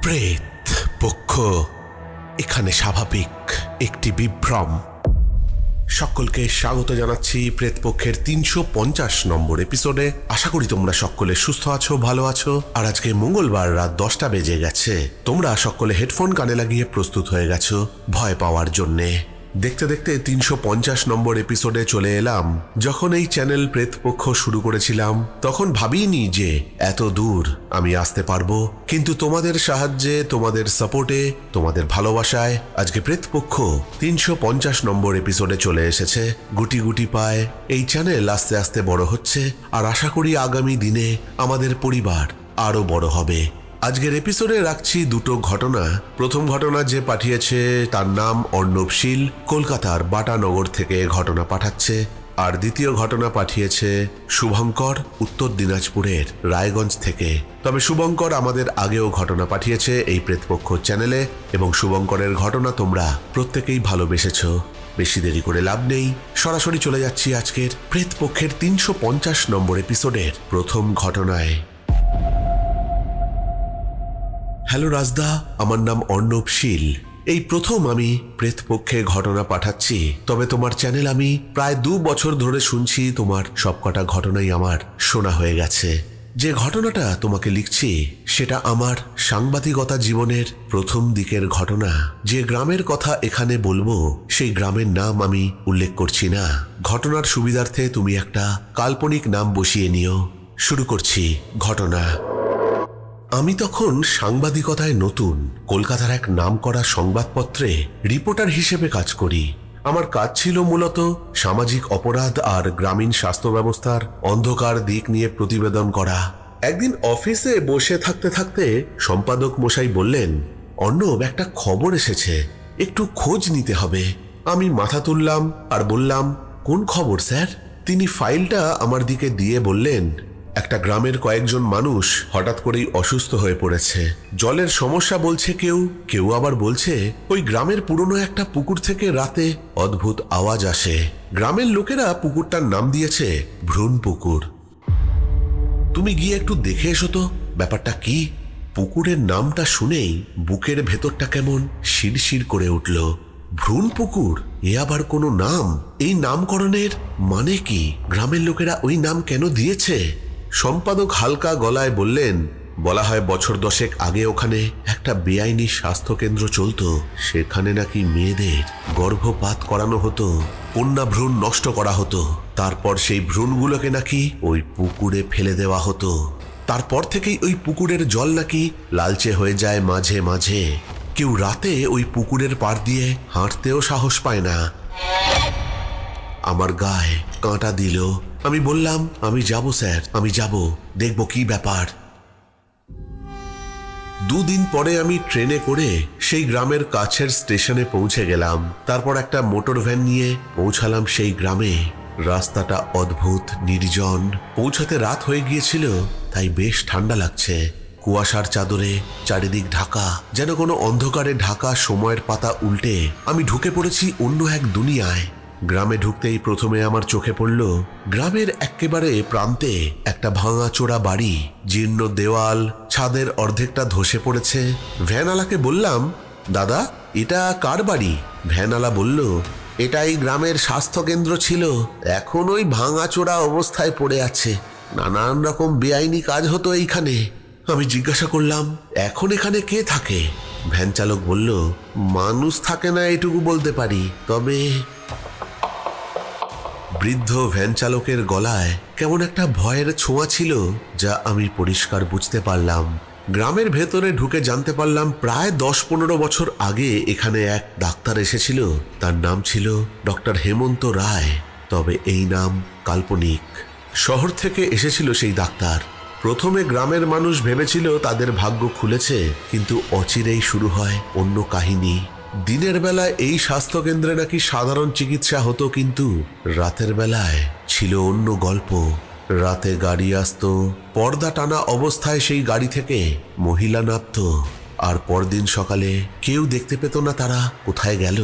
প্রেত পক্ষ এখানে স্বাভাবিক একটি বিভ্রম। সকলকে স্বাগত জানাচ্ছি প্রেত পক্ষের 350 নম্বর এপিসোডে। আশা করি তোমরা সকলে সুস্থ আছো, ভালো আছো। আর আজকে মঙ্গলবার রাত 10টা বেজে গেছে। তোমরা সকলে হেডফোন কানে লাগিয়ে প্রস্তুত হয়ে গেছো ভয় পাওয়ার জন্যে। দেখতে দেখতে 350 নম্বর এপিসোডে চলে এলাম। যখন এই চ্যানেল প্রেতপক্ষ শুরু করেছিলাম তখন ভাবিনি যে এত দূর আমি আসতে পারবো, কিন্তু তোমাদের সাহায্যে, তোমাদের সাপোর্টে, তোমাদের ভালোবাসায় আজকে প্রেতপক্ষ 350 নম্বর এপিসোডে চলে এসেছে। গুটি গুটি পায় এই চ্যানেল আস্তে আস্তে বড় হচ্ছে, আর আশা করি আগামী দিনে আমাদের পরিবার আরো বড় হবে। আজকের এপিসোডে রাখছি দুটো ঘটনা। প্রথম ঘটনা যে পাঠিয়েছে তার নাম অর্ণব শীল, কলকাতার বাটানগর থেকে ঘটনা পাঠাচ্ছে। আর দ্বিতীয় ঘটনা পাঠিয়েছে শুভঙ্কর, উত্তর দিনাজপুরের রায়গঞ্জ থেকে। তবে শুভঙ্কর আমাদের আগেও ঘটনা পাঠিয়েছে এই প্রেতপক্ষ চ্যানেলে, এবং শুভঙ্করের ঘটনা তোমরা প্রত্যেকেই ভালোবেসেছ। বেশি দেরি করে লাভ নেই, সরাসরি চলে যাচ্ছি আজকের প্রেতপক্ষের 350 নম্বর এপিসোডের প্রথম ঘটনায়। হ্যালো রাজদা, আমার নাম অর্ণব শীল। এই প্রথম আমি প্রেতপক্ষে ঘটনা পাঠাচ্ছি। তবে তোমার চ্যানেল আমি প্রায় 2 বছর ধরে শুনছি। তোমার সবকটা ঘটনাই আমার শোনা হয়ে গেছে। যে ঘটনাটা তোমাকে লিখছি সেটা আমার সাংবাদিকতা জীবনের প্রথম দিকের ঘটনা। যে গ্রামের কথা এখানে বলবো সেই গ্রামের নাম আমি উল্লেখ করছি না। ঘটনার সুবিধার্থে তুমি একটা কাল্পনিক নাম বসিয়ে নিও। শুরু করছি ঘটনা। আমি তখন সাংবাদিকতায় নতুন। কলকাতার এক নামকরা সংবাদপত্রে রিপোর্টার হিসেবে কাজ করি। আমার কাজ ছিল মূলত সামাজিক অপরাধ আর গ্রামীণ স্বাস্থ্য ব্যবস্থার অন্ধকার দিক নিয়ে প্রতিবেদন করা। একদিন অফিসে বসে থাকতে থাকতে সম্পাদক মশাই বললেন, অর্ণব, একটা খবর এসেছে, একটু খোঁজ নিতে হবে। আমি মাথা তুললাম আর বললাম, কোন খবর স্যার? তিনি ফাইলটা আমার দিকে দিয়ে বললেন, একটা গ্রামের কয়েকজন মানুষ হঠাৎ করেই অসুস্থ হয়ে পড়েছে। জলের সমস্যা বলছে কেউ, কেউ আবার বলছে ওই গ্রামের পুরনো একটা পুকুর থেকে রাতে অদ্ভুত আওয়াজ আসে। গ্রামের লোকেরা পুকুরটার নাম দিয়েছে ভ্রূণ পুকুর। তুমি গিয়ে একটু দেখে এসো তো, ব্যাপারটা কি? পুকুরের নামটা শুনেই বুকের ভেতরটা কেমন শিরশির করে উঠল। ভ্রূণ পুকুর, এ আবার কোনো নাম? এই নামকরণের মানে কি? গ্রামের লোকেরা ওই নাম কেন দিয়েছে? সম্পাদক হালকা গলায় বললেন, বলা হয় বছর 10 আগে ওখানে একটা বেআইনি স্বাস্থ্য কেন্দ্র চলতো। সেখানে নাকি মেয়েদের গর্ভপাত করানো হতো, কন্যা ভ্রূণ নষ্ট করা হতো। তারপর সেই ভ্রূণগুলোকে নাকি ওই পুকুরে ফেলে দেওয়া হতো। তারপর থেকেই ওই পুকুরের জল নাকি লালচে হয়ে যায় মাঝে মাঝে। কেউ রাতে ওই পুকুরের পাড় দিয়ে হাঁটতেও সাহস পায় না। আমার গায়ে কাঁটা দিল। আমি বললাম, আমি যাব স্যার, আমি যাব, দেখব কি ব্যাপার। 2 দিন পরে আমি ট্রেনে করে সেই গ্রামের কাছের স্টেশনে পৌঁছে গেলাম। তারপর একটা মোটর ভ্যান নিয়ে পৌঁছালাম সেই গ্রামে। রাস্তাটা অদ্ভুত নির্জন। পৌঁছাতে রাত হয়ে গিয়েছিল, তাই বেশ ঠান্ডা লাগছে। কুয়াশার চাদরে চারিদিক ঢাকা, যেন কোনো অন্ধকারে ঢাকা সময়ের পাতা উল্টে আমি ঢুকে পড়েছি অন্য এক দুনিয়ায়। গ্রামে ঢুকতেই প্রথমে আমার চোখে পড়ল গ্রামের একেবারে প্রান্তে একটা ভাঙাচোরা বাড়ি। জীর্ণ দেওয়াল, ছাদের অর্ধেকটা ধসে পড়েছে। ভ্যানওয়ালাকে বললাম, দাদা, এটা কার বাড়ি? ভ্যানওয়ালা বলল, এটাই গ্রামের স্বাস্থ্য কেন্দ্র ছিল, এখন ওই ভাঙাচোরা অবস্থায় পড়ে আছে। নানান রকম বেআইনি কাজ হতো এইখানে। আমি জিজ্ঞাসা করলাম, এখন এখানে কে থাকে? ভ্যান চালক বলল, মানুষ থাকে না এটুকু বলতে পারি, তবে। বৃদ্ধ ভ্যান চালকের গলায় কেমন একটা ভয়ের ছোঁয়া ছিল, যা আমি পরিষ্কার বুঝতে পারলাম। গ্রামের ভেতরে ঢুকে জানতে পারলাম প্রায় 10-15 বছর আগে এখানে এক ডাক্তার এসেছিল। তার নাম ছিল ডক্টর হেমন্ত রায়। তবে এই নাম কাল্পনিক। শহর থেকে এসেছিল সেই ডাক্তার। প্রথমে গ্রামের মানুষ ভেবেছিল তাদের ভাগ্য খুলেছে, কিন্তু অচিরেই শুরু হয় অন্য কাহিনী। দিনের বেলায় এই স্বাস্থ্যকেন্দ্রে নাকি সাধারণ চিকিৎসা হতো, কিন্তু রাতের বেলায় ছিল অন্য গল্প। রাতে গাড়ি আসতো, পর্দা টানা অবস্থায় সেই গাড়ি থেকে মহিলা নামতো, আর পরদিন সকালে কেউ দেখতে পেত না তারা কোথায় গেল।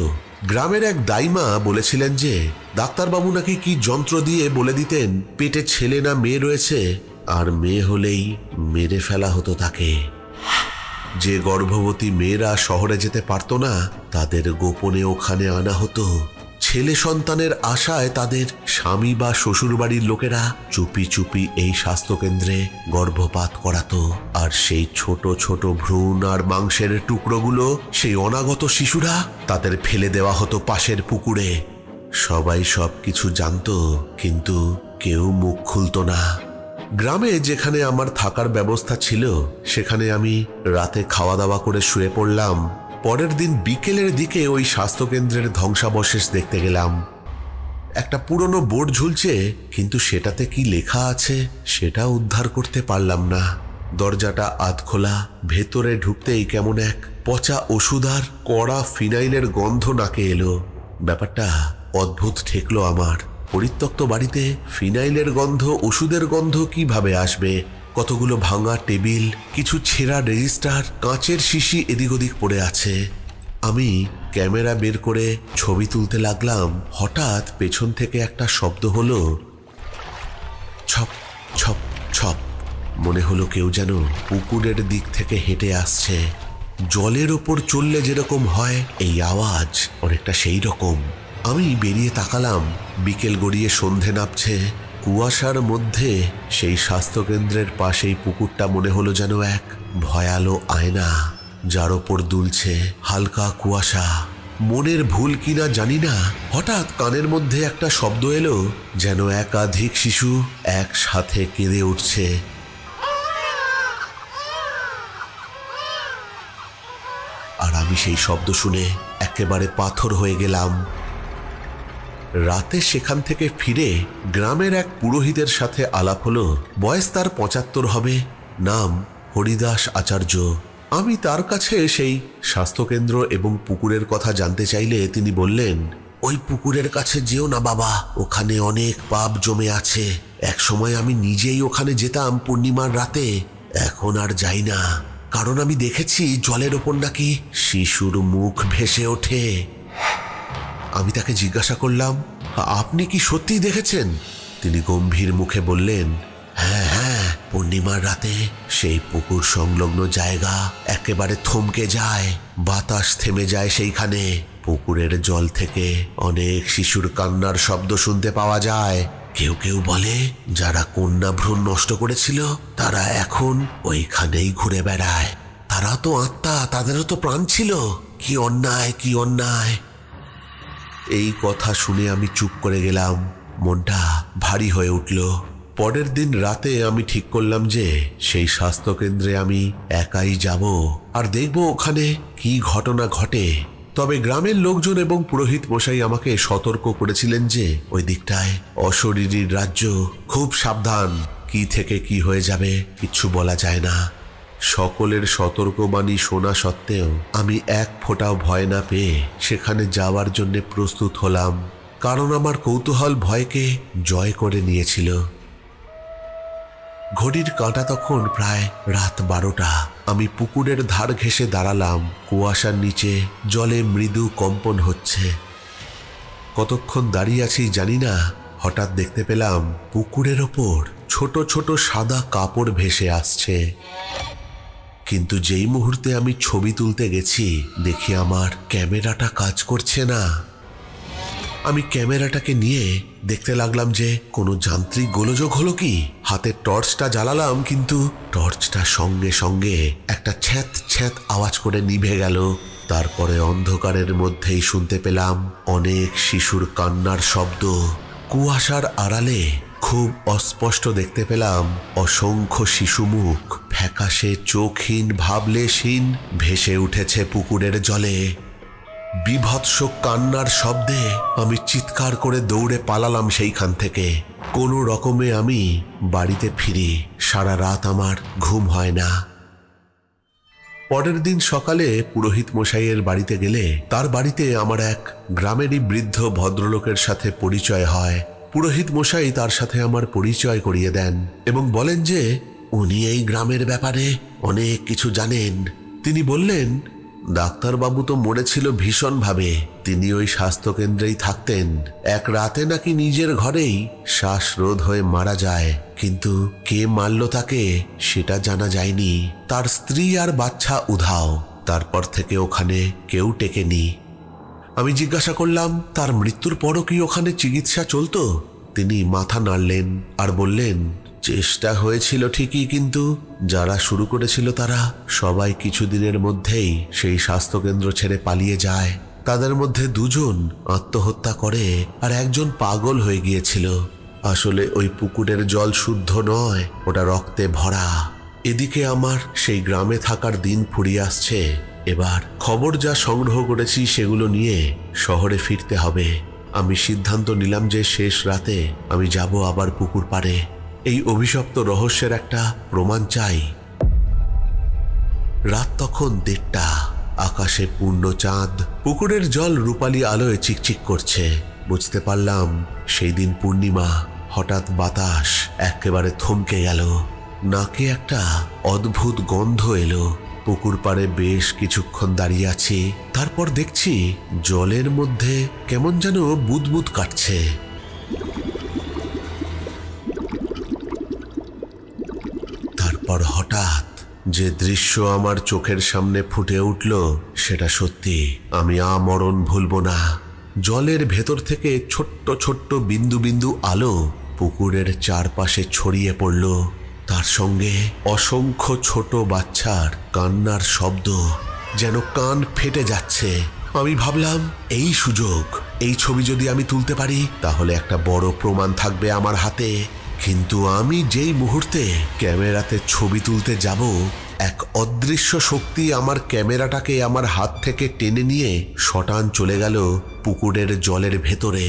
গ্রামের এক দাইমা বলেছিলেন যে ডাক্তারবাবু নাকি কি যন্ত্র দিয়ে বলে দিতেন পেটে ছেলে না মেয়ে রয়েছে, আর মেয়ে হলেই মেরে ফেলা হতো তাকে। যে গর্ভবতী মেয়েরা শহরে যেতে পারত না তাদের গোপনে ওখানে আনা হতো। ছেলে সন্তানের আশায় তাদের স্বামী বা শ্বশুরবাড়ির লোকেরা চুপি চুপি এই স্বাস্থ্যকেন্দ্রে গর্ভপাত করাতো। আর সেই ছোট ছোট ভ্রূণ আর মাংসের টুকরোগুলো সেই অনাগত শিশুরা তাদের ফেলে দেওয়া হতো পাশের পুকুরে। সবাই সবকিছু জানতো, কিন্তু কেউ মুখ খুলতো না। গ্রামে যেখানে আমার থাকার ব্যবস্থা ছিল সেখানে আমি রাতে খাওয়া দাওয়া করে শুয়ে পড়লাম। পরের দিন বিকেলের দিকে ওই স্বাস্থ্যকেন্দ্রের ধ্বংসাবশেষ দেখতে গেলাম। একটা পুরনো বোর্ড ঝুলছে, কিন্তু সেটাতে কি লেখা আছে সেটা উদ্ধার করতে পারলাম না। দরজাটা আধখোলা, ভেতরে ঢুকতেই কেমন এক পচা ওষুধ আর কড়া ফিনাইলের গন্ধ নাকে এলো। ব্যাপারটা অদ্ভুত ঠেকলো আমার। পরিত্যক্ত বাড়িতে ফিনাইলের গন্ধ, ওষুধের গন্ধ কিভাবে আসবে? কতগুলো ভাঙা টেবিল, কিছু ছেঁড়া রেজিস্টার, কাঁচের শিশি এদিক ওদিক পড়ে আছে। আমি ক্যামেরা বের করে ছবি তুলতে লাগলাম। হঠাৎ পেছন থেকে একটা শব্দ হলো, ছপ ছপ ছপ। মনে হলো কেউ যেন পুকুরের দিক থেকে হেঁটে আসছে। জলের ওপর চললে যেরকম হয় এই আওয়াজ অনেকটা সেই রকম। আমি বেরিয়ে তাকালাম। বিকেল গড়িয়ে সন্ধে নামছে। কুয়াশার মধ্যে সেই স্বাস্থ্যকেন্দ্রের পাশেই পুকুরটা মনে হলো যেন এক ভয়ালো আয়না, যার ওপর দুলছে হালকা কুয়াশা। মনের ভুল কিনা জানি না, হঠাৎ কানের মধ্যে একটা শব্দ এলো, যেন একাধিক শিশু একসাথে কেঁদে উঠছে। আর আমি সেই শব্দ শুনে একেবারে পাথর হয়ে গেলাম। রাতে সেখান থেকে ফিরে গ্রামের এক পুরোহিতের সাথে আলাপ হলো। বয়স তার ৭৫ হবে, নাম হরিদাস আচার্য। আমি তার কাছে সেই স্বাস্থ্যকেন্দ্র এবং পুকুরের কথা জানতে চাইলে তিনি বললেন, ওই পুকুরের কাছে যেও না বাবা, ওখানে অনেক পাপ জমে আছে। এক সময় আমি নিজেই ওখানে যেতাম পূর্ণিমার রাতে, এখন আর যাই না। কারণ আমি দেখেছি জলের ওপর নাকি শিশুর মুখ ভেসে ওঠে। আমি তাকে জিজ্ঞাসা করলাম, আপনি কি সত্যিই দেখেছেন? তিনি গম্ভীর মুখে বললেন, হ্যাঁ হ্যাঁ, পূর্ণিমার রাতে সেই পুকুর সংলগ্ন জায়গা একেবারে থমকে যায়, বাতাস থেমে যায় সেইখানে। পুকুরের জল থেকে অনেক শিশুর কান্নার শব্দ শুনতে পাওয়া যায়। কেউ কেউ বলে যারা কন্যা ভ্রূণ নষ্ট করেছিল তারা এখন ওইখানেই ঘুরে বেড়ায়। তারা তো আত্মা, তাদেরও তো প্রাণ ছিল। কি অন্যায়, কি অন্যায়! এই কথা শুনে আমি চুপ করে গেলাম। মনটা ভারী হয়ে উঠল। পরের দিন রাতে আমি ঠিক করলাম যে সেই স্বাস্থ্যকেন্দ্রে আমি একাই যাব আর দেখব ওখানে কি ঘটনা ঘটে। তবে গ্রামের লোকজন এবং পুরোহিত মশাই আমাকে সতর্ক করেছিলেন যে ওই দিকটায় অশরীরীর রাজ্য, খুব সাবধান, কি থেকে কি হয়ে যাবে কিচ্ছু বলা যায় না। সকলের সতর্কবাণী শোনা সত্ত্বেও আমি এক ফোঁটাও ভয় না পেয়ে সেখানে যাওয়ার জন্য প্রস্তুত হলাম, কারণ আমার কৌতূহল ভয়কে জয় করে নিয়েছিল। ঘড়ির কাঁটা তখন প্রায় রাত ১২টা। আমি পুকুরের ধার ঘেঁষে দাঁড়ালাম। কুয়াশার নিচে জলে মৃদু কম্পন হচ্ছে। কতক্ষণ দাঁড়িয়ে আছি জানি না, হঠাৎ দেখতে পেলাম পুকুরের ওপর ছোট ছোট সাদা কাপড় ভেসে আসছে। কিন্তু যেই মুহূর্তে আমি ছবি তুলতে গেছি দেখি আমার ক্যামেরাটা কাজ করছে না। আমি ক্যামেরাটাকে নিয়ে দেখতে লাগলাম যে কোনো যান্ত্রিক গোলযোগ হলো কি। হাতের টর্চটা জ্বালালাম, কিন্তু টর্চটা সঙ্গে সঙ্গে একটা ছ্যাঁত ছ্যাঁত আওয়াজ করে নিভে গেল। তারপরে অন্ধকারের মধ্যেই শুনতে পেলাম অনেক শিশুর কান্নার শব্দ। কুয়াশার আড়ালে খুব অস্পষ্ট দেখতে পেলাম অসংখ্য শিশু মুখ, ফ্যাকাশে চোখহীন ভাবলেশহীন, ভেসে উঠেছে পুকুরের জলে। বিভৎস কান্নার শব্দে আমি চিৎকার করে দৌড়ে পালালাম সেইখান থেকে। কোনো রকমে আমি বাড়িতে ফিরি। সারা রাত আমার ঘুম হয় না। পরের দিন সকালে পুরোহিত মশাইয়ের বাড়িতে গেলে তার বাড়িতে আমার এক গ্রামেরই বৃদ্ধ ভদ্রলোকের সাথে পরিচয় হয়। পুরোহিত মশাই তার সাথে আমার পরিচয় করিয়ে দেন এবং বলেন যে উনি এই গ্রামের ব্যাপারে অনেক কিছু জানেন। তিনি বললেন, ডাক্তারবাবু তো মরেছিল ভীষণভাবে। তিনি ওই স্বাস্থ্যকেন্দ্রেই থাকতেন। এক রাতে নাকি নিজের ঘরেই শ্বাসরোধ হয়ে মারা যায়, কিন্তু কে মারল তাকে সেটা জানা যায়নি। তার স্ত্রী আর বাচ্চা উধাও। তারপর থেকে ওখানে কেউ টেকেনি। আমি জিজ্ঞাসা করলাম, তার মৃত্যুর পরও কি ওখানে চিকিৎসা চলতো? তিনি মাথা নাড়লেন আর বললেন, চেষ্টা হয়েছিল ঠিকই, কিন্তু যারা শুরু করেছিল তারা সবাই কিছুদিনের মধ্যেই সেই স্বাস্থ্যকেন্দ্র ছেড়ে পালিয়ে যায়। তাদের মধ্যে 2 জন আত্মহত্যা করে আর 1 জন পাগল হয়ে গিয়েছিল। আসলে ওই পুকুরের জল শুদ্ধ নয়, ওটা রক্তে ভরা। এদিকে আমার সেই গ্রামে থাকার দিন ফুরিয়ে আসছে। এবার খবর যা সংগ্রহ করেছি সেগুলো নিয়ে শহরে ফিরতে হবে। আমি সিদ্ধান্ত নিলাম যে শেষ রাতে আমি যাব আবার পুকুর পাড়ে। এই অভিশপ্ত রহস্যের একটা প্রমাণ চাই। রাত তখন 1:30। আকাশে পূর্ণ চাঁদ, পুকুরের জল রূপালী আলোয় চিকচিক করছে। বুঝতে পারলাম সেই দিন পূর্ণিমা। হঠাৎ বাতাস একেবারে থমকে গেল। নাকে একটা অদ্ভুত গন্ধ এলো। পুকুর পাড়ে বেশ কিছুক্ষণ দাঁড়িয়ে আছি। তারপর দেখছি জলের মধ্যে কেমন যেন বুদবুদ কাটছে। তারপর হঠাৎ যে দৃশ্য আমার চোখের সামনে ফুটে উঠল সেটা সত্যি, আমি আমরণ ভুলব না। জলের ভেতর থেকে ছোট্ট ছোট্ট বিন্দু বিন্দু আলো পুকুরের চারপাশে ছড়িয়ে পড়ল। তার সঙ্গে অসংখ্য ছোট বাচ্চার কান্নার শব্দ, যেন কান ফেটে যাচ্ছে। আমি ভাবলাম, এই সুযোগ, এই ছবি যদি আমি তুলতে পারি তাহলে একটা বড় প্রমাণ থাকবে আমার হাতে। কিন্তু আমি যেই মুহূর্তে ক্যামেরাতে ছবি তুলতে যাব, এক অদৃশ্য শক্তি আমার ক্যামেরাটাকে আমার হাত থেকে টেনে নিয়ে শটান চলে গেল পুকুরের জলের ভেতরে।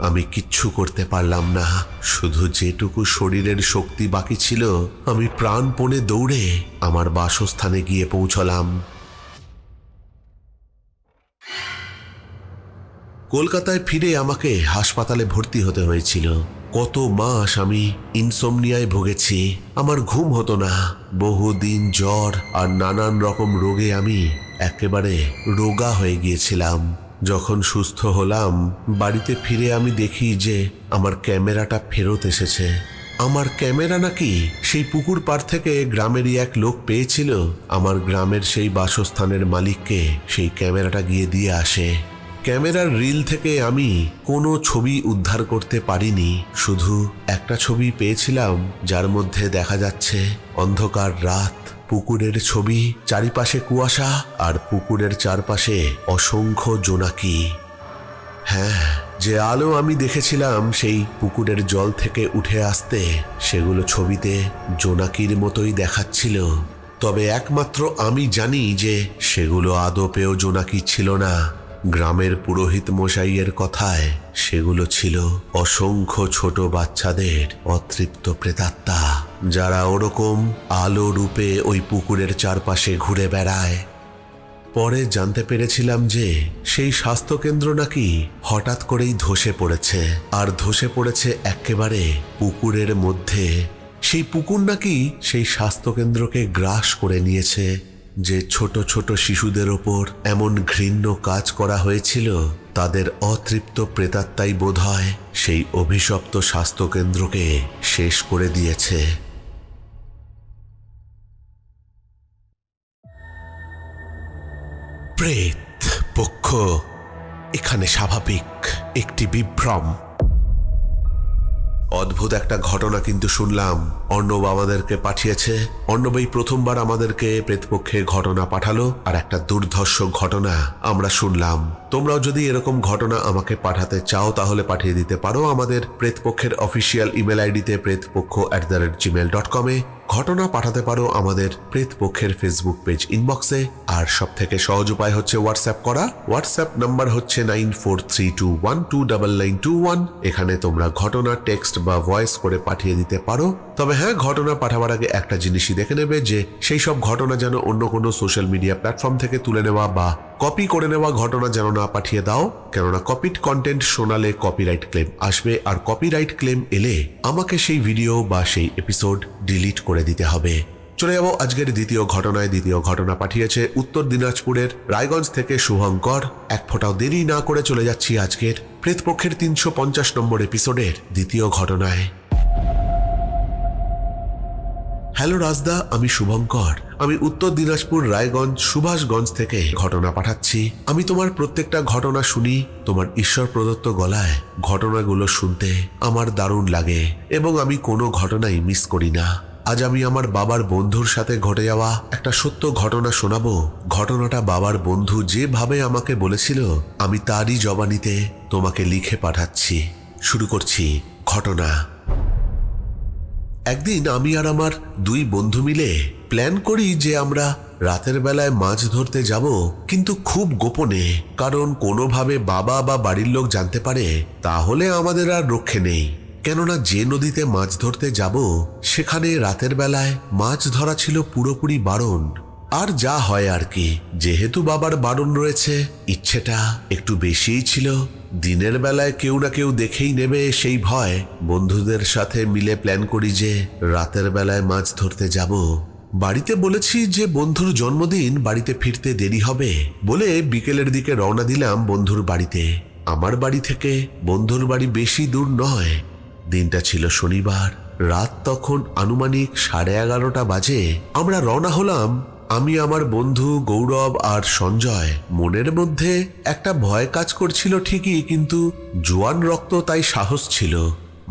আমি কিচ্ছু করতে পারলাম না। শুধু যেটুকু শরীরের শক্তি বাকি ছিল, আমি প্রাণপণে দৌড়ে আমার বাসস্থানে গিয়ে পৌঁছলাম। কলকাতায় ফিরে আমাকে হাসপাতালে ভর্তি হতে হয়েছিল। কত মাস আমি ইনসোমনিয়ায় ভুগেছি। আমার ঘুম হতো না। বহুদিন জ্বর আর নানান রকম রোগে আমি একেবারে রোগা হয়ে গিয়েছিলাম। যখন সুস্থ হলাম, বাড়িতে ফিরে আমি দেখি যে আমার ক্যামেরাটা ফেরত এসেছে। আমার ক্যামেরা নাকি সেই পুকুর পাড় থেকে গ্রামেরই এক লোক পেয়েছিল। আমার গ্রামের সেই বাসস্থানের মালিককে সেই ক্যামেরাটা গিয়ে দিয়ে আসে। ক্যামেরার রিল থেকে আমি কোনো ছবি উদ্ধার করতে পারিনি। শুধু একটা ছবি পেয়েছিলাম যার মধ্যে দেখা যাচ্ছে অন্ধকার রাত, পুকুরের ছবি, চারিপাশে কুয়াশা আর পুকুরের চারপাশে অসংখ্য জোনাকি। হ্যাঁ, যে আলো আমি দেখেছিলাম সেই পুকুরের জল থেকে উঠে আসতে, সেগুলো ছবিতে জোনাকির মতোই দেখাচ্ছিল। তবে একমাত্র আমি জানি যে সেগুলো আদপেও জোনাকি ছিল না। গ্রামের পুরোহিত মশাইয়ের কথায় সেগুলো ছিল অসংখ্য ছোট বাচ্চাদের অতৃপ্ত প্রেতাত্মা, যারা ওরকম আলো রূপে ওই পুকুরের চারপাশে ঘুরে বেড়ায়। পরে জানতে পেরেছিলাম যে সেই স্বাস্থ্যকেন্দ্র নাকি হঠাৎ করেই ধসে পড়েছে, আর ধসে পড়েছে একেবারে পুকুরের মধ্যে। সেই পুকুর নাকি সেই স্বাস্থ্যকেন্দ্রকে গ্রাস করে নিয়েছে। যে ছোট ছোট শিশুদের ওপর এমন ঘৃণ্য কাজ করা হয়েছিল, তাদের অতৃপ্ত প্রেতাত্মাই বোধহয় সেই অভিশপ্ত স্বাস্থ্যকেন্দ্রকে শেষ করে দিয়েছে। প্রেত পক্ষ এখানে স্বাভাবিক একটি বিভ্রম। অদ্ভুত একটা ঘটনা কিন্তু শুনলাম। অর্ণব আমাদেরকে পাঠিয়েছে। অর্ণবই প্রথমবার আমাদেরকে প্রেতপক্ষের ঘটনা পাঠালো, আর একটা দুর্ধর্ষ ঘটনা আমরা শুনলাম। তোমরাও যদি এরকম ঘটনা আমাকে পাঠাতে চাও তাহলে পাঠিয়ে দিতে পারো আমাদের প্রেতপক্ষের অফিসিয়াল ইমেল আইডিতে pretpokho@gmail.com এ। ঘটনা পাঠাতে পারো আমাদের প্রেতপক্ষের ফেসবুক পেজ ইনবক্সে। আর সব থেকে সহজ উপায় হচ্ছে হোয়াটসঅ্যাপ করা। হোয়াটসঅ্যাপ নাম্বার হচ্ছে 9432129921। এখানে তোমরা ঘটনা টেক্সট বা ভয়েস করে পাঠিয়ে দিতে পারো। তবে হ্যাঁ, ঘটনা পাঠাবার আগে একটা জিনিসই দেখে নেবে যে সেই সব ঘটনা যেন অন্য কোনো সোশ্যাল মিডিয়া প্ল্যাটফর্ম থেকে তুলে নেওয়া বা কপি করে নেওয়া ঘটনা যেন না পাঠিয়ে দাও। কেননা কপিড কন্টেন্ট শোনালে কপিরাইট ক্লেম আসবে, আর কপিরাইট ক্লেম এলে আমাকে সেই ভিডিও বা সেই এপিসোড ডিলিট করে দিতে হবে। চলে যাব আজকের দ্বিতীয় ঘটনায়। দ্বিতীয় ঘটনা পাঠিয়েছে উত্তর দিনাজপুরের রায়গঞ্জ থেকে শুভঙ্কর। এক ফোঁটাও দেরি না করে চলে যাচ্ছি আজকের প্রেতপক্ষের 350 নম্বর এপিসোডের দ্বিতীয় ঘটনায়। হ্যালো রাজদা, আমি শুভঙ্কর। আমি উত্তর দিনাজপুর রায়গঞ্জ সুভাষগঞ্জ থেকে ঘটনা পাঠাচ্ছি। আমি তোমার প্রত্যেকটা ঘটনা শুনি তোমার ঈশ্বর প্রদত্ত গলায়। ঘটনাগুলো শুনতে আমার দারুণ লাগে এবং আমি কোনো ঘটনাই মিস করি না। আজ আমি আমার বাবার বন্ধুর সাথে ঘটে যাওয়া একটা সত্য ঘটনা শোনাবো। ঘটনাটা বাবার বন্ধু যেভাবে আমাকে বলেছিল আমি তারই জবানিতে তোমাকে লিখে পাঠাচ্ছি। শুরু করছি ঘটনা। একদিন আমি আর আমার দুই বন্ধু মিলে প্ল্যান করি যে আমরা রাতের বেলায় মাছ ধরতে যাব, কিন্তু খুব গোপনে, কারণ কোনোভাবে বাবা বা বাড়ির লোক জানতে পারে তাহলে আমাদের আর রক্ষে নেই। কেননা যে নদীতে মাছ ধরতে যাব সেখানে রাতের বেলায় মাছ ধরা ছিল পুরোপুরি বারণ। আর যা হয় আর কি, যেহেতু বাবার বারণ রয়েছে ইচ্ছেটা একটু বেশিই ছিল। দিনের বেলায় কেউ না কেউ দেখেই নেবে সেই ভয় বন্ধুদের সাথে মিলে প্ল্যান করি যে রাতের বেলায় মাছ ধরতে যাব। বাড়িতে বলেছি যে বন্ধুর জন্মদিন, বাড়িতে ফিরতে দেরি হবে বলে বিকেলের দিকে রওনা দিলাম বন্ধুর বাড়িতে। আমার বাড়ি থেকে বন্ধুর বাড়ি বেশি দূর নয়। দিনটা ছিল শনিবার। রাত তখন আনুমানিক 11:30 বাজে। আমরা রওনা হলাম। আমি, আমার বন্ধু গৌরব আর সঞ্জয়। মনের মধ্যে একটা ভয় কাজ করছিল ঠিকই, কিন্তু জোয়ান রক্ত, তাই সাহস ছিল।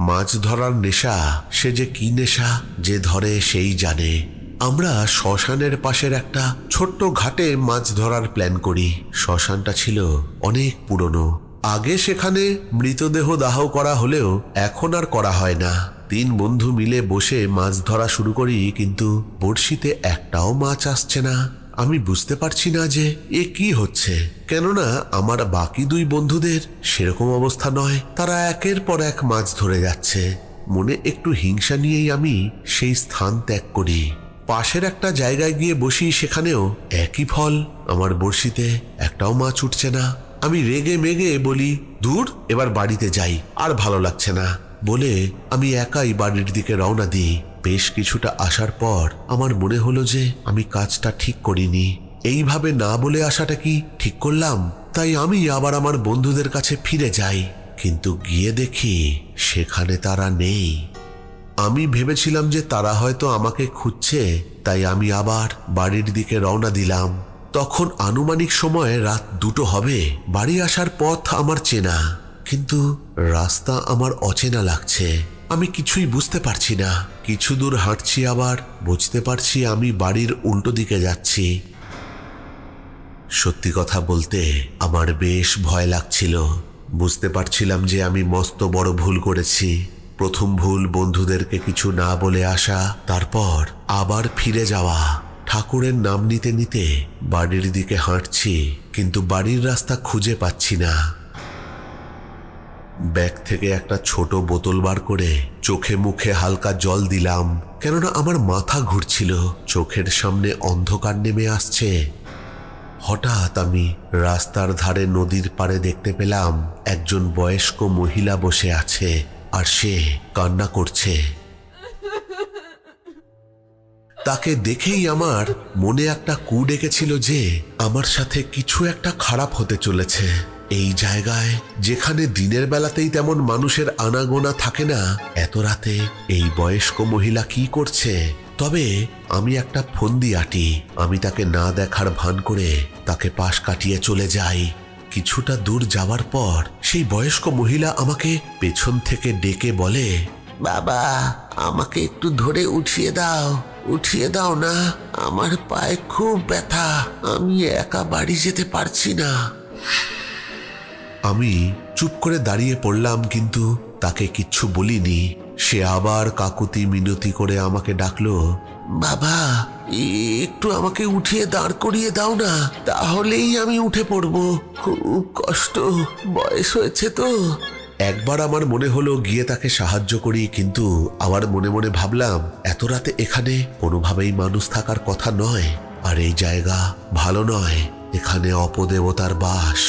মাছ ধরার নেশা, সে যে কি নেশা, যে ধরে সেই জানে। আমরা শ্মশানের পাশের একটা ছোট্ট ঘাটে মাছ ধরার প্ল্যান করি। শ্মশানটা ছিল অনেক পুরনো। আগে সেখানে মৃতদেহ দাহ করা হলেও এখন আর করা হয় না। 3 বন্ধু মিলে বসে মাছ ধরা শুরু করি, কিন্তু বড়শিতে একটাও মাছ আসছে না। আমি বুঝতে পারছি না যে এ কি হচ্ছে। কেননা আমার বাকি 2 বন্ধুদের সেরকম অবস্থা নয়, তারা একের পর এক মাছ ধরে যাচ্ছে। মনে একটু হিংসা নিয়েই আমি সেই স্থান ত্যাগ করি। পাশের একটা জায়গায় গিয়ে বসি, সেখানেও একই ফল। আমার বড়শিতে একটাও মাছ উঠছে না। আমি রেগে মেগে বলি, দূর, এবার বাড়িতে যাই, আর ভালো লাগছে না বলে আমি একাই বাড়ির দিকে রওনা দিই। বেশ কিছুটা আসার পর আমার মনে হলো যে আমি কাজটা ঠিক করিনি। এইভাবে না বলে আসাটা কি ঠিক করলাম? তাই আমি আবার আমার বন্ধুদের কাছে ফিরে যাই, কিন্তু গিয়ে দেখি সেখানে তারা নেই। আমি ভেবেছিলাম যে তারা হয়তো আমাকে খুঁজছে, তাই আমি আবার বাড়ির দিকে রওনা দিলাম। তখন আনুমানিক সময় রাত 2টো হবে। বাড়ি আসার পথ আমার চেনা, কিন্তু রাস্তা আমার অচেনা লাগছে। আমি কিছুই বুঝতে পারছি না। কিছু দূর হাঁটছি, আবার বুঝতে পারছি আমি বাড়ির উল্টো দিকে যাচ্ছি। সত্যি কথা বলতে আমার বেশ ভয় লাগছিল। বুঝতে পারছিলাম যে আমি মস্ত বড় ভুল করেছি। প্রথম ভুল বন্ধুদেরকে কিছু না বলে আসা, তারপর আবার ফিরে যাওয়া। ঠাকুরের নাম নিতে নিতে বাড়ির দিকে হাঁটছি, কিন্তু বাড়ির রাস্তা খুঁজে পাচ্ছি না। ব্যাগ থেকে একটা ছোট বোতল বার করে চোখে মুখে হালকা জল দিলাম, কেননা আমার মাথা ঘুরছিল। চোখের সামনে অন্ধকার নেমে আসছে। হঠাৎ আমি রাস্তার ধারে নদীর পাড়ে দেখতে পেলাম একজন বয়স্ক মহিলা বসে আছে, আর সে কান্না করছে। তাকে দেখেই আমার মনে একটা কু ডেকেছিল যে আমার সাথে কিছু একটা খারাপ হতে চলেছে। এই জায়গায়, যেখানে দিনের বেলাতেই তেমন মানুষের আনাগোনা থাকে না, এত রাতে এই বয়স্ক মহিলা কি করছে? তবে আমি একটা ফন্দি আঁটি। আমি তাকে না দেখার ভান করে তাকে পাশ কাটিয়ে চলে যাই। কিছুটা দূর যাওয়ার পর সেই বয়স্ক মহিলা আমাকে পেছন থেকে ডেকে বলে, বাবা, আমাকে একটু ধরে উঠিয়ে দাও না, আমার পায়ে খুব ব্যথা, আমি একা বাড়ি যেতে পারছি না। আমি চুপ করে দাঁড়িয়ে পড়লাম, কিন্তু তাকে কিচ্ছু বলিনি। সে আবার কাকুতি মিনতি করে আমাকে ডাকলো, বাবা, একটু আমাকে উঠিয়ে দাঁড় করিয়ে দাও না, তাহলেই আমি উঠে পড়বো। খুব কষ্ট, বয়স হয়েছে তো। একবার আমার মনে হলো গিয়ে তাকে সাহায্য করি, কিন্তু আবার মনে মনে ভাবলাম এত রাতে এখানে কোনোভাবেই মানুষ থাকার কথা নয়, আর এই জায়গা ভালো নয়, এখানে অপদেবতার বাস।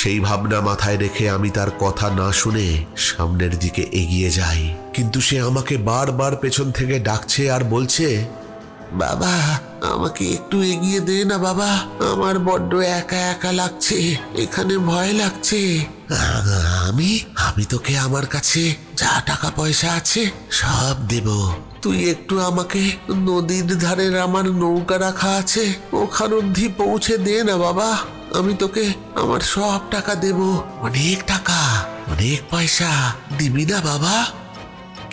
সেই ভাবনা মাথায় রেখে আমি তার কথা না শুনে সামনের দিকে এগিয়ে যাই, কিন্তু সে আমাকে বারবার পেছন থেকে ডাকছে আর বলছে, বাবা, আমাকে একটু এগিয়ে দে না বাবা, আমার বড্ড একা একা লাগছে, এখানে ভয় লাগছে। আমি আমি তোকে আমার কাছে যা টাকা পয়সা আছে সব দেব, তুই একটু আমাকে নদীর ধারের আমার নৌকা রাখা আছে ওখান অবধি পৌঁছে দে না বাবা, আমি তোকে আমার সব টাকা দেব, অনেক টাকা, অনেক পয়সা, দিবি না বাবা?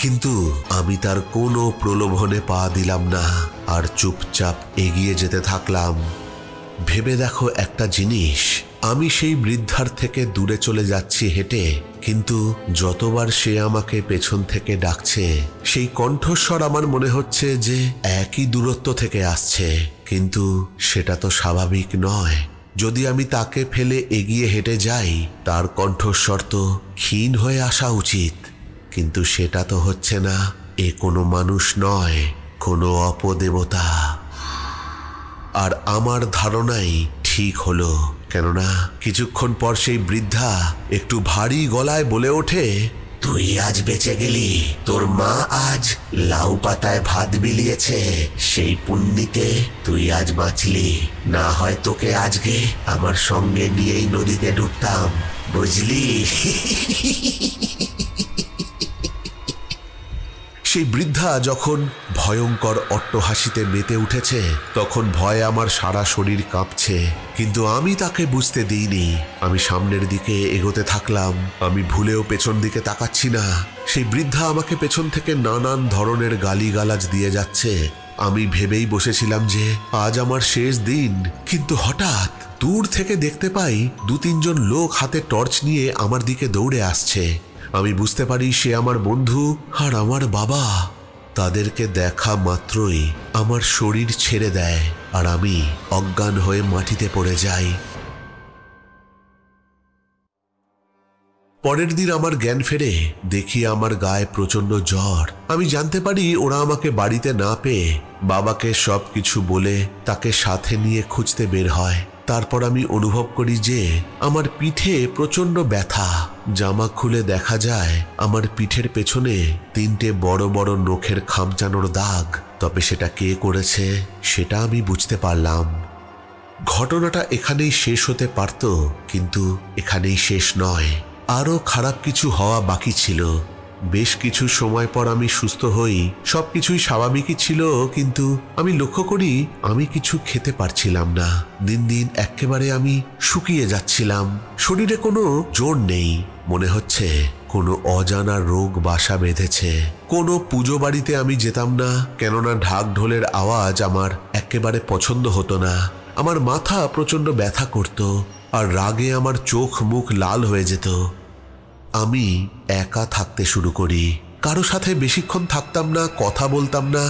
কিন্তু আমি তার কোনো প্রলোভনে পা দিলাম না আর চুপচাপ এগিয়ে যেতে থাকলাম। ভেবে দেখো একটা জিনিস, আমি সেই বৃদ্ধার থেকে দূরে চলে যাচ্ছি হেঁটে, কিন্তু যতবার সে আমাকে পেছন থেকে ডাকছে সেই কণ্ঠস্বর আমার মনে হচ্ছে যে একই দূরত্ব থেকে আসছে, কিন্তু সেটা তো স্বাভাবিক নয়। যদি আমি তাকে ফেলে এগিয়ে হেঁটে যাই তার কণ্ঠস্বর তো ক্ষীণ হয়ে আসা উচিত, কিন্তু সেটা তো হচ্ছে না। এ কোনো মানুষ নয়, কোনো অপদেবতা। আর আমার ধারণাই ঠিক হলো, কেননা কিছুক্ষণ পর সেই বৃদ্ধা একটু ভারী গলায় বলে ওঠে, তুই আজ বেঁচে গেলি, তোর মা আজ লাউ পাতায় ভাত বিলিয়েছে, সেই পুণ্যিতে তুই আজ বাঁচলি, না হয় তোকে আজকে আমার সঙ্গে নিয়েই নদীতে ডুবতাম, বুঝলি? সেই বৃদ্ধা যখন ভয়ঙ্কর অট্টহাসিতে মেতে উঠেছে তখন ভয়ে আমার সারা শরীর কাঁপছে, কিন্তু আমি তাকে বুঝতে দিইনি। আমি সামনের দিকে এগোতে থাকলাম, আমি ভুলেও পেছন দিকে তাকাচ্ছি না। সেই বৃদ্ধা আমাকে পেছন থেকে নানান ধরনের গালিগালাজ দিয়ে যাচ্ছে। আমি ভেবেই বসেছিলাম যে আজ আমার শেষ দিন, কিন্তু হঠাৎ দূর থেকে দেখতে পাই 2-3 জন লোক হাতে টর্চ নিয়ে আমার দিকে দৌড়ে আসছে। আমি বুঝতে পারি সে আমার বন্ধু আর আমার বাবা। তাদেরকে দেখা মাত্রই আমার শরীর ছেড়ে দেয় আর আমি অজ্ঞান হয়ে মাটিতে পড়ে যাই। পরের দিন আমার জ্ঞান ফেরে, দেখি আমার গায়ে প্রচন্ড জ্বর। আমি জানতে পারি ওরা আমাকে বাড়িতে না পেয়ে বাবাকে সবকিছু বলে তাকে সাথে নিয়ে খুঁজতে বের হয়। তারপর আমি অনুভব করি যে আমার পিঠে প্রচন্ড ব্যথা। জামা খুলে দেখা যায় আমার পিঠের পেছনে 3টে বড় বড় নখের খামচানোর দাগ। তবে সেটা কে করেছে সেটা আমি বুঝতে পারলাম। ঘটনাটা এখানেই শেষ হতে পারত, কিন্তু এখানেই শেষ নয়, আরো খারাপ কিছু হওয়া বাকি ছিল। বেশ কিছু সময় পর আমি সুস্থ হই, সবকিছুই স্বাভাবিকই ছিল, কিন্তু আমি লক্ষ্য করি আমি কিছু খেতে পারছিলাম না। দিন দিন একেবারে আমি শুকিয়ে যাচ্ছিলাম, শরীরে কোনো জোর নেই। মনে হচ্ছে কোনো অজানা রোগ বাসা বেঁধেছে। কোনো পুজো বাড়িতে আমি যেতাম না, কেননা ঢাক ঢোলের আওয়াজ আমার একেবারে পছন্দ হতো না। আমার মাথা প্রচন্ড ব্যথা করত আর রাগে আমার চোখ মুখ লাল হয়ে যেত। আমি একা থাকতে শুরু করি, কারো সাথে বেশিক্ষণ থাকতাম না, কথা বলতাম না,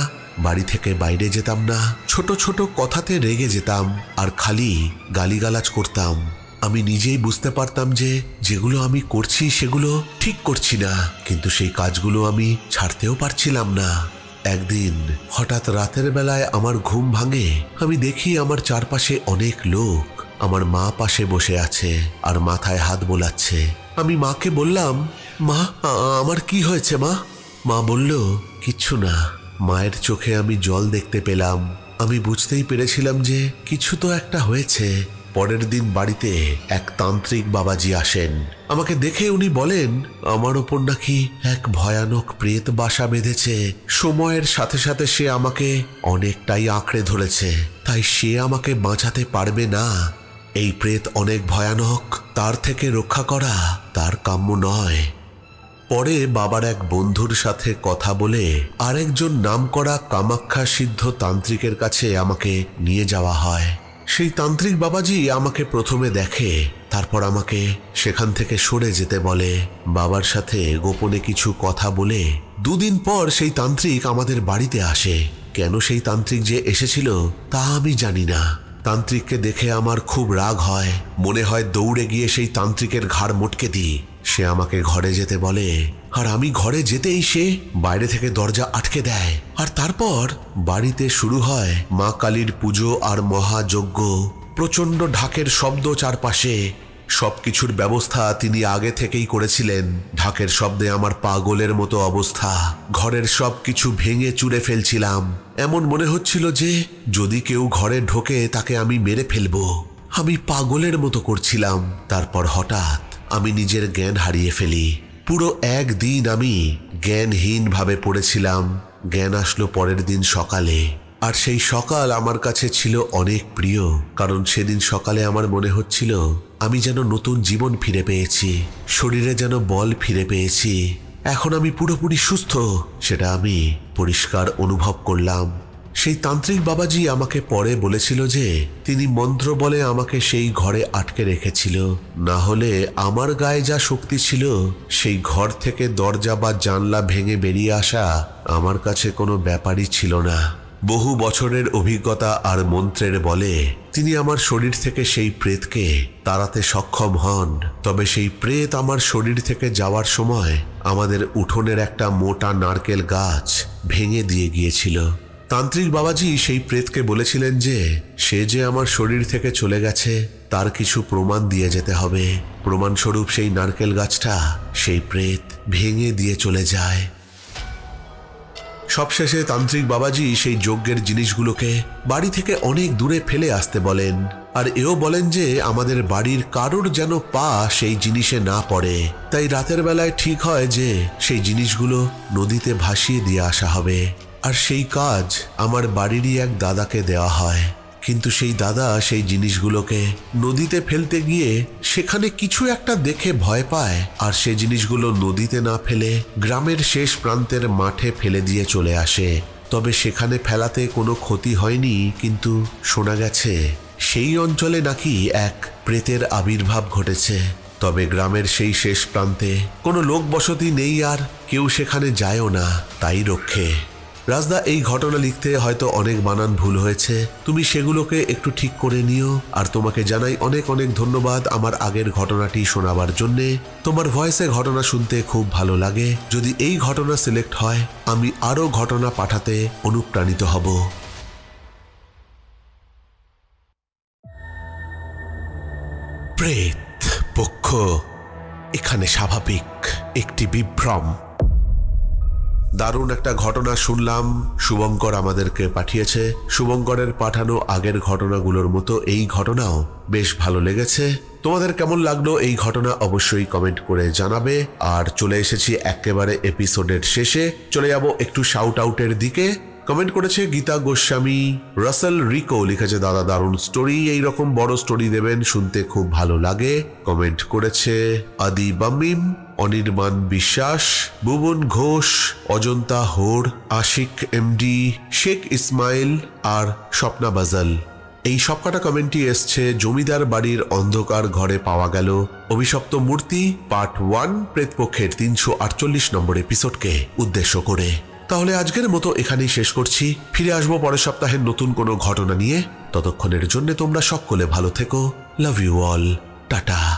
বাড়ি থেকে বাইরে যেতাম না, ছোট ছোট কথাতে রেগে যেতাম আর খালি গালিগালাজ করতাম। আমি নিজেই বুঝতে পারতাম যে যেগুলো আমি করছি সেগুলো ঠিক করছি না, কিন্তু সেই কাজগুলো আমি ছাড়তেও পারছিলাম না। একদিন হঠাৎ রাতের বেলায় আমার ঘুম ভাঙে। আমি দেখি আমার চারপাশে অনেক লোক। আমার মা পাশে বসে আছে আর মাথায় হাত বোলাচ্ছে। আমি মাকে বললাম, মা আমার কি হয়েছে মা? মা বলল, কিচ্ছু না। মায়ের চোখে আমি জল দেখতে পেলাম। আমি বুঝতেই পেরেছিলাম যে কিছু তো একটা হয়েছে। পরের দিন বাড়িতে এক তান্ত্রিক বাবাজি আসেন। আমাকে দেখে উনি বলেন আমার ওপর নাকি এক ভয়ানক প্রেত বাসা বেঁধেছে। সময়ের সাথে সাথে সে আমাকে অনেকটাই আঁকড়ে ধরেছে, তাই সে আমাকে বাঁচাতে পারবে না। এই প্রেত অনেক ভয়ানক, তার থেকে রক্ষা করা তার কাম্য নয়। পরে বাবার এক বন্ধুর সাথে কথা বলে আরেকজন নামকরা কামাখ্যা সিদ্ধ তান্ত্রিকের কাছে আমাকে নিয়ে যাওয়া হয়। সেই তান্ত্রিক বাবাজি আমাকে প্রথমে দেখে, তারপর আমাকে সেখান থেকে সরে যেতে বলে। বাবার সাথে গোপনে কিছু কথা বলে 2 দিন পর সেই তান্ত্রিক আমাদের বাড়িতে আসে। কেন সেই তান্ত্রিক যে এসেছিল তা আমি জানি না। তান্ত্রিককে দেখে আমার খুব রাগ হয়, মনে হয় দৌড়ে গিয়ে সেই তান্ত্রিকের ঘাড় মটকে দিই। সে আমাকে ঘরে যেতে বলে, আর আমি ঘরে যেতেই সে বাইরে থেকে দরজা আটকে দেয়। আর তারপর বাড়িতে শুরু হয় মা কালীর পুজো আর মহাযজ্ঞ। প্রচন্ড ঢাকের শব্দ চারপাশে। সবকিছুর ব্যবস্থা তিনি আগে থেকেই করেছিলেন। ঢাকের শব্দে আমার পাগলের মতো অবস্থা। ঘরের সবকিছু ভেঙে চুরে ফেলছিলাম। এমন মনে হচ্ছিল যে যদি কেউ ঘরে ঢোকে তাকে আমি মেরে ফেলবো। আমি পাগলের মতো করছিলাম। তারপর হঠাৎ আমি নিজের জ্ঞান হারিয়ে ফেলি। পুরো একদিন আমি জ্ঞানহীনভাবে পড়েছিলাম। জ্ঞান আসলো পরের দিন সকালে। আর সেই সকাল আমার কাছে ছিল অনেক প্রিয়, কারণ সেদিন সকালে আমার মনে হচ্ছিল আমি যেন নতুন জীবন ফিরে পেয়েছি, শরীরে যেন বল ফিরে পেয়েছি। এখন আমি পুরোপুরি সুস্থ, সেটা আমি পরিষ্কার অনুভব করলাম। সেই তান্ত্রিক বাবাজি আমাকে পরে বলেছিল যে তিনি মন্ত্র বলে আমাকে সেই ঘরে আটকে রেখেছিল, না হলে আমার গায়ে যা শক্তি ছিল সেই ঘর থেকে দরজা বা জানলা ভেঙে বেরিয়ে আসা আমার কাছে কোনো ব্যাপারই ছিল না। বহু বছরের অভিজ্ঞতা আর মন্ত্রের বলে তিনি আমার শরীর থেকে সেই প্রেতকে তাড়াতে সক্ষম হন। তবে সেই প্রেত আমার শরীর থেকে যাওয়ার সময় আমাদের উঠোনের একটা মোটা নারকেল গাছ ভেঙে দিয়ে গিয়েছিল। তান্ত্রিক বাবাজি সেই প্রেতকে বলেছিলেন যে সে যে আমার শরীর থেকে চলে গেছে তার কিছু প্রমাণ দিয়ে যেতে হবে। প্রমাণস্বরূপ সেই নারকেল গাছটা সেই প্রেত ভেঙে দিয়ে চলে যায়। সবশেষে তান্ত্রিক বাবাজি সেই যজ্ঞের জিনিসগুলোকে বাড়ি থেকে অনেক দূরে ফেলে আসতে বলেন, আর এও বলেন যে আমাদের বাড়ির কারোর যেন পা সেই জিনিসে না পড়ে। তাই রাতের বেলায় ঠিক হয় যে সেই জিনিসগুলো নদীতে ভাসিয়ে দিয়ে আসা হবে। আর সেই কাজ আমার বাড়িরই এক দাদাকে দেওয়া হয়। কিন্তু সেই দাদা সেই জিনিসগুলোকে নদীতে ফেলতে গিয়ে সেখানে কিছু একটা দেখে ভয় পায়, আর সেই জিনিসগুলো নদীতে না ফেলে গ্রামের শেষ প্রান্তের মাঠে ফেলে দিয়ে চলে আসে। তবে সেখানে ফেলাতে কোনো ক্ষতি হয়নি, কিন্তু শোনা গেছে সেই অঞ্চলে নাকি এক প্রেতের আবির্ভাব ঘটেছে। তবে গ্রামের সেই শেষ প্রান্তে কোনো লোক বসতি নেই, আর কেউ সেখানে যায়ও না, তাই রক্ষে। রাজদা, এই ঘটনা লিখতে হয়তো অনেক বানান ভুল হয়েছে, তুমি সেগুলোকে একটু ঠিক করে নিও। আর তোমাকে জানাই অনেক অনেক ধন্যবাদ আমার আগের ঘটনাটি শোনাবার জন্যে। তোমার ভয়েসে ঘটনা শুনতে খুব ভালো লাগে। যদি এই ঘটনা সিলেক্ট হয় আমি আরও ঘটনা পাঠাতে অনুপ্রাণিত হব। প্রেত পক্ষ এখানে স্বাভাবিক একটি বিভ্রম। দারুণ একটা ঘটনা শুনলাম, শুভঙ্কর আমাদেরকে পাঠিয়েছে। শুভঙ্করের পাঠানো আগের ঘটনাগুলোর মতো এই ঘটনাও বেশ ভালো লেগেছে। তোমাদের কেমন লাগলো এই ঘটনা অবশ্যই কমেন্ট করে জানাবে। আর চলে এসেছি একেবারে এপিসোডের শেষে, চলে যাব একটু শাউট আউটের দিকে। কমেন্ট করেছে গীতা গোস্বামী। রাসেল রিকো লিখেছে, দাদা দারুণ স্টোরি, এইরকম বড় স্টোরি দেবেন, শুনতে খুব ভালো লাগে। কমেন্ট করেছে আদি বামিম, অনির্বাণ বিশ্বাস, ভুবন ঘোষ, অজন্তা হোর, আশিক এমডি, শেখ ইসমাইল আর স্বপ্না বাজাল। এই সবকটা কমেন্টই এসছে জমিদার বাড়ির অন্ধকার ঘরে পাওয়া গেল অভিশপ্ত মূর্তি পার্ট 1 প্রেতপক্ষের 348 নম্বর এপিসোডকে উদ্দেশ্য করে। তাহলে আজকের মতো এখানেই শেষ করছি। ফিরে আসবো পরের সপ্তাহের নতুন কোনো ঘটনা নিয়ে। ততক্ষণের জন্য তোমরা সকলে ভালো থেকো। Love you all, tata.